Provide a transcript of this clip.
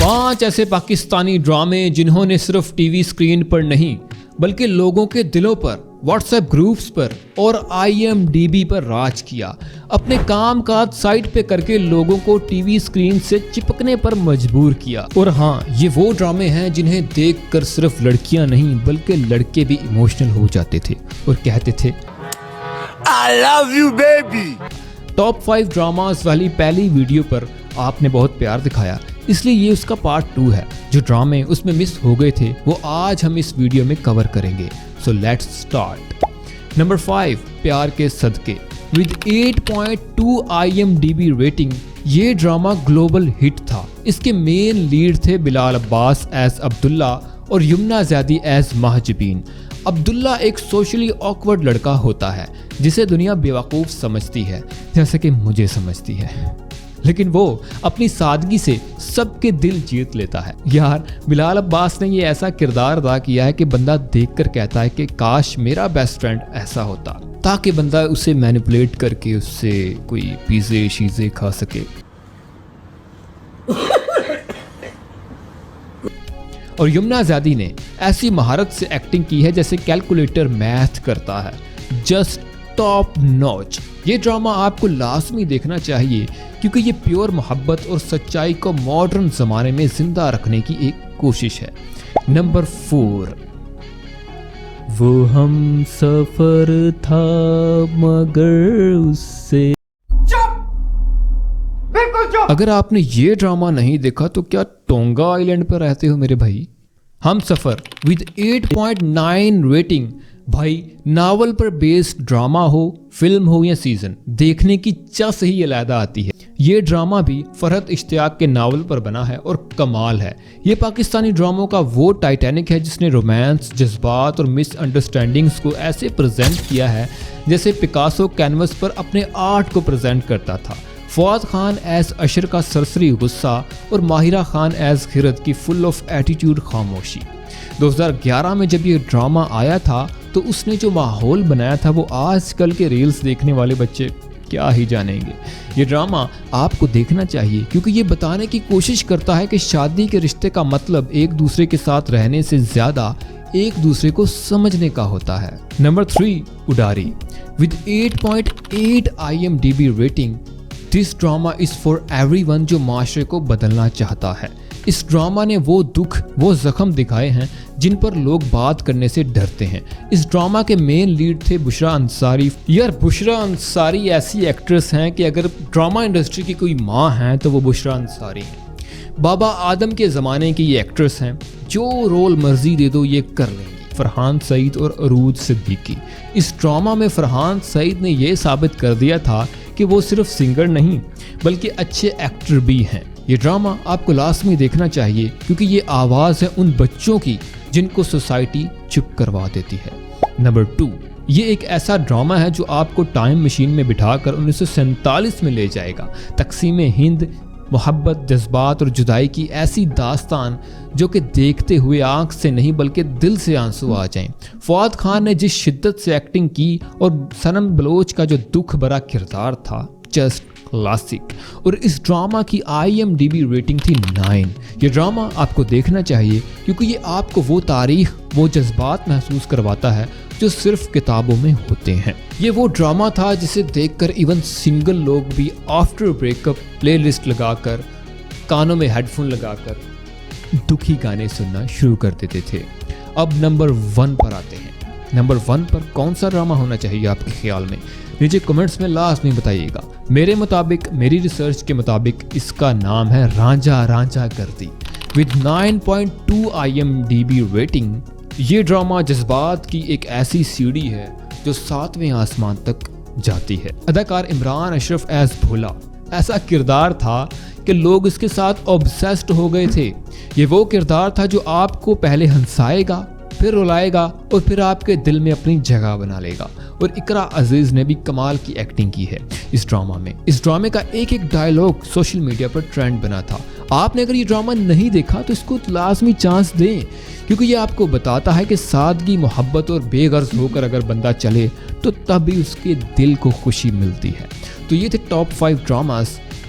5 ऐसे पाकिस्तानी ड्रामे जिन्होंने ने सिर्फ टीवी स्क्रीन पर नहीं बल्कि लोगों के दिलों पर, व्हाट्सएप ग्रुप्स पर और IMDb पर राज किया। अपने काम काज साइड पे करके लोगों को टीवी स्क्रीन से चिपकने पर मजबूर किया। और हाँ, ये वो ड्रामे हैं जिन्हें देखकर सिर्फ लड़कियां नहीं बल्कि लड़के भी इमोशनल हो जाते थे और कहते थे I love you baby। Top 5 dramas वाली पहली वीडियो पर आपने बहुत प्यार दिखाया, इसलिए ये उसका पार्ट 2 है। जो ड्रामे उसमें मिस हो गए थे वो आज हम इस वीडियो में कवर करेंगे। So let's start. नंबर 5, प्यार के सदके। विद 8.2 IMDb रेटिंग, ये ड्रामा ग्लोबल हिट था। इसके मेन लीड थे बिलाल अब्बास एज अब्दुल्ला और यमुना ज़ैदी एज महजबीन। अब्दुल्ला एक सोशली ऑकवर्ड लड़का होता है जिसे दुनिया बेवकूफ़ समझती है, जैसे कि मुझे समझती है, लेकिन वो अपनी सादगी से सबके दिल जीत लेता है। यार, बिलाल अब्बास ने ये ऐसा किरदार अदा किया है कि बंदा देखकर कहता है कि काश मेरा बेस्ट फ्रेंड ऐसा होता, ताकि बंदा उसे मैनिपुलेट करके उससे कोई पिज़्ज़े शीज़े खा सके। और यमुना ज़ैदी ने ऐसी महारत से एक्टिंग की है जैसे कैलकुलेटर मैथ करता है। Just top notch. ये ड्रामा आपको लाजमी देखना चाहिए क्योंकि ये प्योर मोहब्बत और सच्चाई को मॉडर्न ज़माने में जिंदा रखने की एक कोशिश है। नंबर 4, वो हम सफर था मगर उससे। अगर आपने ये ड्रामा नहीं देखा तो क्या टोंगा आइलैंड पर रहते हो मेरे भाई। हम सफ़र विद 8.9 रेटिंग। भाई, नावल पर बेस्ड ड्रामा हो, फिल्म हो या सीजन, देखने की चस ही अलहदा आती है। ये ड्रामा भी फरहत इश्तियाक के नावल पर बना है और कमाल है। ये पाकिस्तानी ड्रामों का वो टाइटैनिक है जिसने रोमांस, जज्बात और मिसअंडरस्टैंडिंग्स को ऐसे प्रेजेंट किया है जैसे पिकासो कैनवस पर अपने आर्ट को प्रेजेंट करता था। फवाद खान एज अशर का सरसरी गुस्सा और माहिरा खान एज खिरत की फुल ऑफ एटीट्यूड खामोशी। 2011 में जब ये ड्रामा आया था तो उसने जो माहौल बनाया था वो आजकल के रील्स देखने वाले बच्चे क्या ही जानेंगे। ये ड्रामा आपको देखना चाहिए क्योंकि ये बताने की कोशिश करता है कि शादी के रिश्ते का मतलब एक दूसरे के साथ रहने से ज़्यादा एक दूसरे को समझने का होता है। Number 3, Udaari. With 8.8 IMDb rating, this drama is for everyone जो माशरे को बदलना चाहता है। इस ड्रामा ने वो दुख, वो जख्म दिखाए हैं जिन पर लोग बात करने से डरते हैं। इस ड्रामा के मेन लीड थे बुशरा अंसारी। यार, बुशरा अंसारी ऐसी एक्ट्रेस हैं कि अगर ड्रामा इंडस्ट्री की कोई माँ हैं तो वो बुशरा अंसारी हैं। बाबा आदम के ज़माने की ये एक्ट्रेस हैं, जो रोल मर्जी दे दो ये कर लेंगी। फरहान सईद और अरूज सिद्दीकी। इस ड्रामा में फरहान सईद ने ये साबित कर दिया था कि वो सिर्फ सिंगर नहीं बल्कि अच्छे एक्टर भी हैं। ये ड्रामा आपको लाजमी देखना चाहिए क्योंकि ये आवाज़ है उन बच्चों की जिनको सोसाइटी चुप करवा देती है। नंबर 2, ये एक ऐसा ड्रामा है जो आपको टाइम मशीन में बिठाकर 1947 में ले जाएगा। तकसीम हिंद, मोहब्बत, जज्बात और जुदाई की ऐसी दास्तान जो कि देखते हुए आंख से नहीं बल्कि दिल से आंसू आ जाएं। फवाद खान ने जिस शिद्दत से एक्टिंग की और सनम बलोच का जो दुख भरा किरदार था, जस्ट क्लासिक। और इस ड्रामा की IMDb रेटिंग थी 9। ये ड्रामा आपको देखना चाहिए क्योंकि ये आपको वो तारीख, वो जज्बात महसूस करवाता है जो सिर्फ किताबों में होते हैं। ये वो ड्रामा था जिसे देखकर इवन सिंगल लोग भी आफ्टर ब्रेकअप प्लेलिस्ट लगाकर, कानों में हेडफोन लगाकर दुखी गाने सुनना शुरू कर देते थे। अब नंबर 1 पर आते हैं। नंबर 1 पर कौन सा ड्रामा होना चाहिए आपके ख्याल में? नीचे कमेंट्स में लाजमी बताइएगा। मेरे मुताबिक, मेरी रिसर्च के मुताबिक इसका नाम है रांझा रांझा करती। विद 9.2 IMDb रेटिंग, ये ड्रामा जज्बात की एक ऐसी सीढ़ी है जो 7वें आसमान तक जाती है। अदाकार इमरान अशरफ एज भोला ऐसा किरदार था कि लोग इसके साथ ऑब्सेस्ड हो गए थे। ये वो किरदार था जो आपको पहले हंसाएगा, फिर रुलाएगा और फिर आपके दिल में अपनी जगह बना लेगा। और इकरा अजीज ने भी कमाल की एक्टिंग की है इस ड्रामा में। इस ड्रामे का एक एक डायलॉग सोशल मीडिया पर ट्रेंड बना था। आपने अगर ये ड्रामा नहीं देखा तो इसको लाजमी चांस दें क्योंकि ये आपको बताता है कि सादगी, मोहब्बत और बेगर्ज होकर अगर बंदा चले तो तब भी उसके दिल को खुशी मिलती है। तो ये थे टॉप 5 ड्रामास